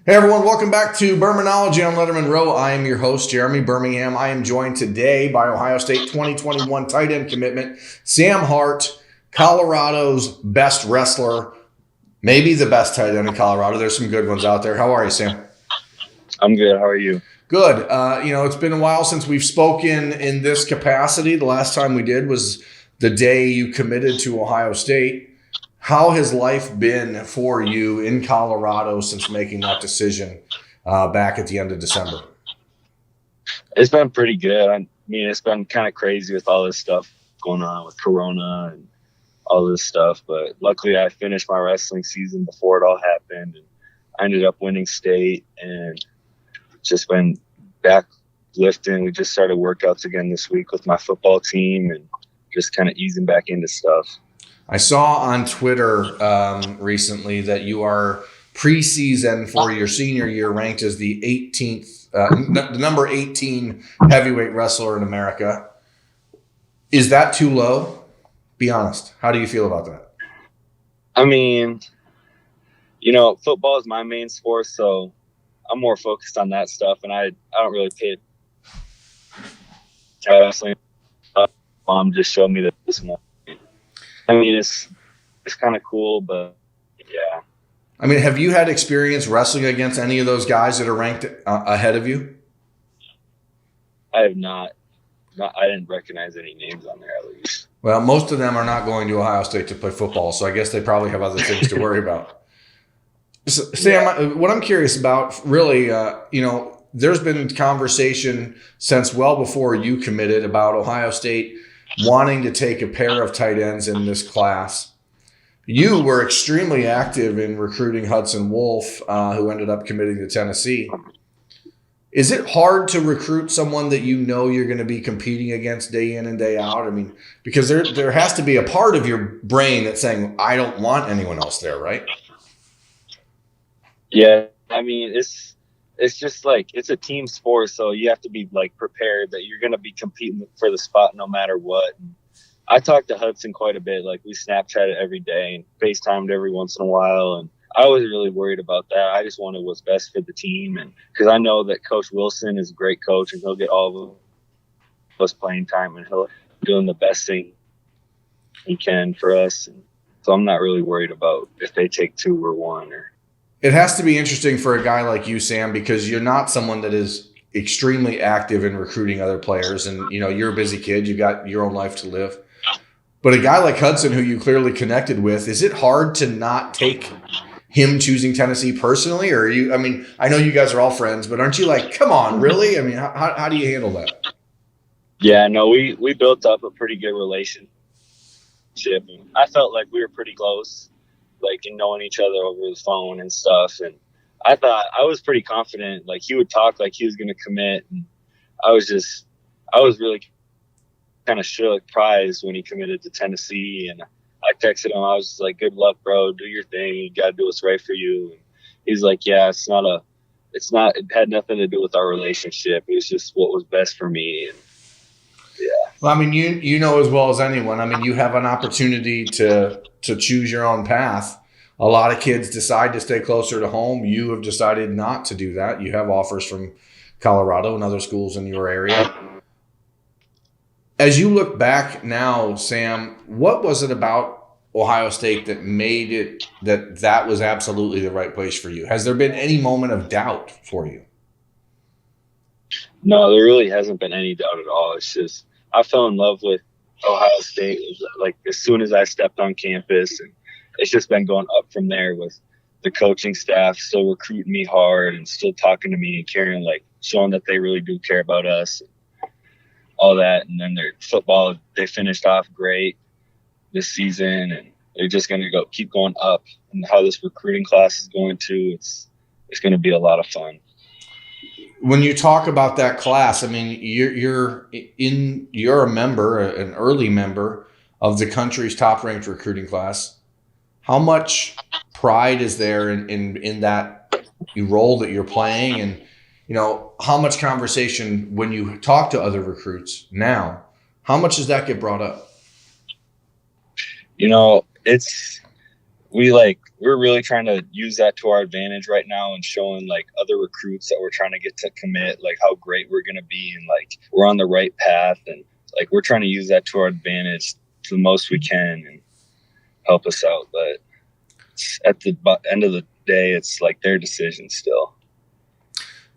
Hey everyone, welcome back to Birminology on Lettermen Row. I am your host, Jeremy Birmingham. I am joined today by Ohio State 2021 tight end commitment, Sam Hart, Colorado's best wrestler, maybe the best tight end in Colorado. There's some good ones out there. How are you, Sam? I'm good. How are you? Good. It's been a while since we've spoken in this capacity. The last time we did was the day you committed to Ohio State. How has life been for you in Colorado since making that decision back at the end of December? It's been pretty good. I mean, it's been kind of crazy with all this stuff going on with Corona and all this stuff. But luckily, I finished my wrestling season before it all happened. And I ended up winning state and just been back lifting. We just started workouts again this week with my football team and just kind of easing back into stuff. I saw on Twitter recently that you are preseason for your senior year ranked as the 18th, the number 18 heavyweight wrestler in America. Is that too low? Be honest. How do you feel about that? I mean, football is my main sport, so I'm more focused on that stuff, and I don't really pay attention to wrestling. Mom just showed me that this morning. I mean, it's kind of cool, but yeah. I mean, have you had experience wrestling against any of those guys that are ranked ahead of you? I have not. I didn't recognize any names on there at least. Well, most of them are not going to Ohio State to play football, so I guess they probably have other things to worry about. So, Sam, what I'm curious about, really, there's been conversation since well before you committed about Ohio State wanting to take a pair of tight ends in this class. You were extremely active in recruiting Hudson Wolf, who ended up committing to Tennessee. Is it hard to recruit someone that you know you're going to be competing against day in and day out? I mean, because there has to be a part of your brain that's saying, I don't want anyone else there, right? Yeah, I mean, it's just like it's a team sport, so you have to be like prepared that you're going to be competing for the spot no matter what. I talked to Hudson quite a bit. Like we Snapchatted every day and FaceTimed every once in a while, and I wasn't really worried about that. I just wanted what's best for the team, and because I know that Coach Wilson is a great coach, and he'll get all of us playing time, and he'll doing the best thing he can for us. And so I'm not really worried about if they take two or one. It has to be interesting for a guy like you, Sam, because you're not someone that is extremely active in recruiting other players, and you're a busy kid. You've got your own life to live. But a guy like Hudson, who you clearly connected with, is it hard to not take him choosing Tennessee personally? Or are you? I mean, I know you guys are all friends, but aren't you like, come on, really? I mean, how do you handle that? Yeah, no, we built up a pretty good relationship. I felt like we were pretty close, like in knowing each other over the phone and stuff. And I thought I was pretty confident. Like he would talk like he was going to commit, and I was really kind of surprised when he committed to Tennessee. And I texted him. I was just like, "Good luck, bro. Do your thing. You got to do what's right for you." And he's like, "Yeah, it had nothing to do with our relationship. It was just what was best for me." And yeah. Well, I mean, you know as well as anyone. I mean, you have an opportunity to choose your own path. A lot of kids decide to stay closer to home. You have decided not to do that. You have offers from Colorado and other schools in your area. As you look back now, Sam, what was it about Ohio State that made it that was absolutely the right place for you? Has there been any moment of doubt for you? No, there really hasn't been any doubt at all. It's just I fell in love with Ohio State like as soon as I stepped on campus, and it's just been going up from there with the coaching staff still recruiting me hard and still talking to me and caring, like showing that they really do care about us, and all that. And then their football, they finished off great this season, and they're just going to keep going up. And how this recruiting class is going to, it's going to be a lot of fun. When you talk about that class, I mean, you're a member, an early member of the country's top-ranked recruiting class. How much pride is there in that role that you're playing, and how much conversation when you talk to other recruits now? How much does that get brought up? It's we're really trying to use that to our advantage right now and showing like other recruits that we're trying to get to commit, like how great we're going to be and like we're on the right path, and like we're trying to use that to our advantage to the most we can and help us out. But at the end of the day, it's like their decision still.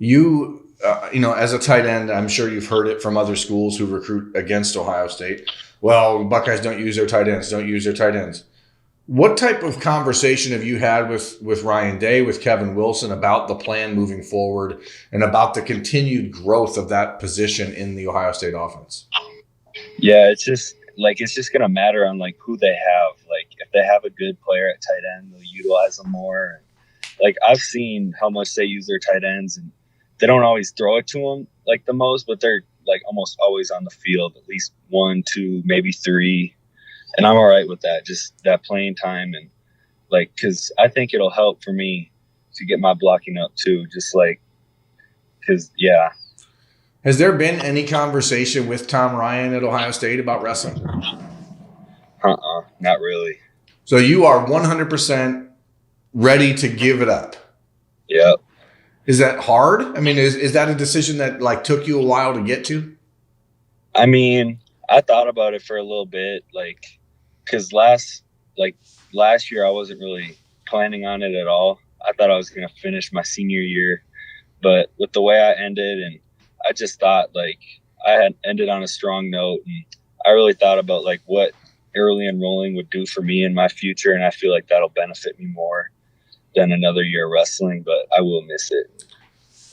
As a tight end, I'm sure you've heard it from other schools who recruit against Ohio State. Well, Buckeyes don't use their tight ends. Don't use their tight ends. What type of conversation have you had with Ryan Day, with Kevin Wilson about the plan moving forward and about the continued growth of that position in the Ohio State offense? Yeah, it's just going to matter on like who they have. Like if they have a good player at tight end, they'll utilize them more. Like I've seen how much they use their tight ends, and they don't always throw it to them like the most, but they're like almost always on the field, at least 1, 2, maybe 3. And I'm all right with that, just that playing time. And like, cause I think it'll help for me to get my blocking up too. Just like, cause yeah. Has there been any conversation with Tom Ryan at Ohio State about wrestling? Not really. So you are 100% ready to give it up. Yep. Is that hard? I mean, is that a decision that like took you a while to get to? I mean, I thought about it for a little bit, like, cause last year I wasn't really planning on it at all. I thought I was going to finish my senior year, but with the way I ended, and I just thought like I had ended on a strong note, and I really thought about like what early enrolling would do for me in my future. And I feel like that'll benefit me more than another year of wrestling, but I will miss it.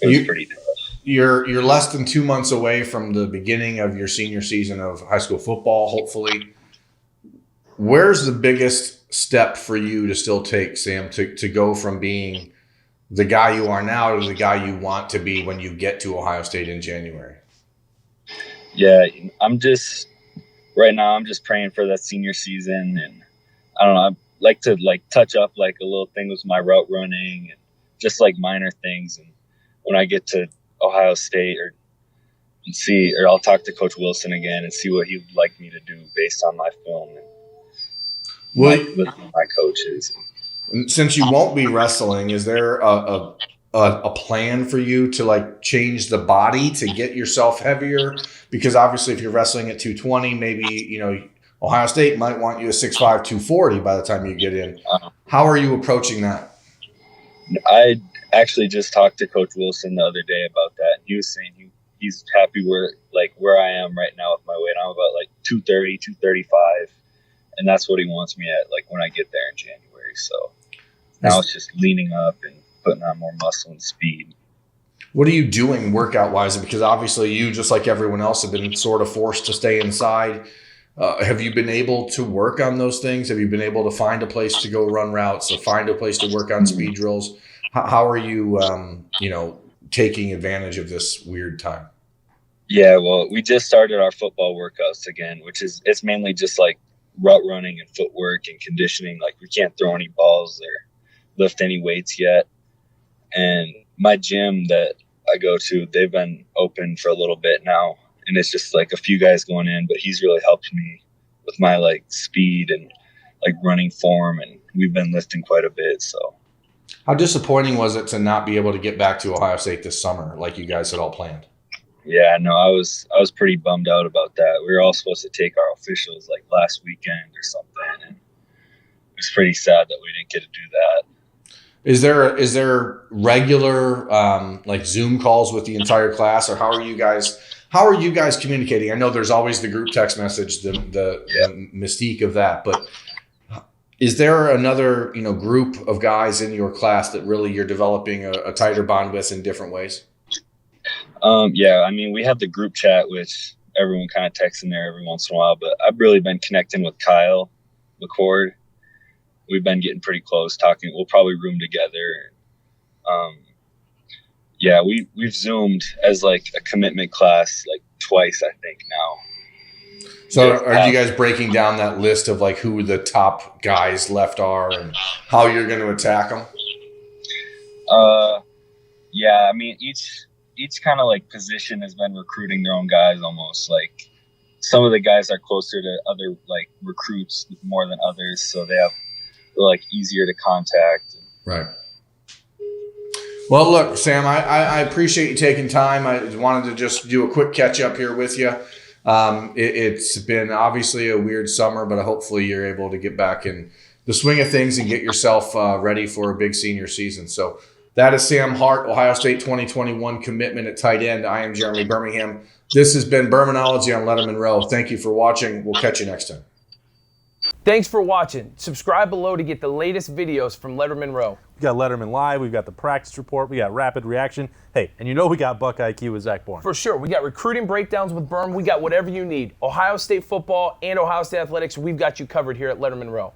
It was pretty tough. You're less than 2 months away from the beginning of your senior season of high school football, hopefully. Where's the biggest step for you to still take, Sam, to go from being the guy you are now to the guy you want to be when you get to Ohio State in January? Yeah, right now I'm just praying for that senior season, and I don't know, I like to like touch up like a little thing with my route running and just like minor things. And when I get to Ohio State or I'll talk to Coach Wilson again and see what he would like me to do based on my film and with my coaches. Since you won't be wrestling, is there a plan for you to like change the body to get yourself heavier? Because obviously if you're wrestling at 220, maybe, Ohio State might want you a 6'5", 240 by the time you get in. How are you approaching that? I actually just talked to Coach Wilson the other day about that. He was saying he's happy where I am right now with my weight. I'm about like 230, 235, and that's what he wants me at like when I get there in January. So now it's just leaning up and putting on more muscle and speed. What are you doing workout-wise? Because obviously you, just like everyone else, have been sort of forced to stay inside. Have you been able to work on those things? Have you been able to find a place to go run routes or find a place to work on speed drills? How are you, taking advantage of this weird time? Yeah, well, we just started our football workouts again, it's mainly just like route running and footwork and conditioning. Like we can't throw any balls or lift any weights yet. And my gym that I go to, they've been open for a little bit now. And it's just like a few guys going in, but he's really helped me with my like speed and like running form. And we've been lifting quite a bit. So how disappointing was it to not be able to get back to Ohio State this summer like you guys had all planned? Yeah, no, I was pretty bummed out about that. We were all supposed to take our officials like last weekend or something. And it was pretty sad that we didn't get to do that. Is there regular like Zoom calls with the entire class, or how are you guys communicating? I know there's always the group text message, the mystique of that, but is there another group of guys in your class that really you're developing a tighter bond with in different ways? Yeah, I mean, we have the group chat, which everyone kind of texts in there every once in a while, but I've really been connecting with Kyle McCord. We've been getting pretty close talking. We'll probably room together. Yeah, we've Zoomed as like a commitment class like twice, I think now. So are you guys breaking down that list of like who the top guys left are and how you're going to attack them? Yeah, I mean, each kind of like position has been recruiting their own guys almost. Like some of the guys are closer to other like recruits more than others. So they have like easier to contact. Right. Well, look, Sam, I appreciate you taking time. I wanted to just do a quick catch up here with you. It's been obviously a weird summer, but hopefully you're able to get back in the swing of things and get yourself ready for a big senior season. So that is Sam Hart, Ohio State 2021 commitment at tight end. I am Jeremy Birmingham. This has been Birminology on Lettermen Row. Thank you for watching. We'll catch you next time. Thanks for watching. Subscribe below to get the latest videos from Lettermen Row. We got Letterman Live, we've got the practice report, we got rapid reaction. Hey, and you know we got Buck IQ with Zach Bourne. For sure. We got recruiting breakdowns with Berm. We got whatever you need. Ohio State football and Ohio State athletics, we've got you covered here at Lettermen Row.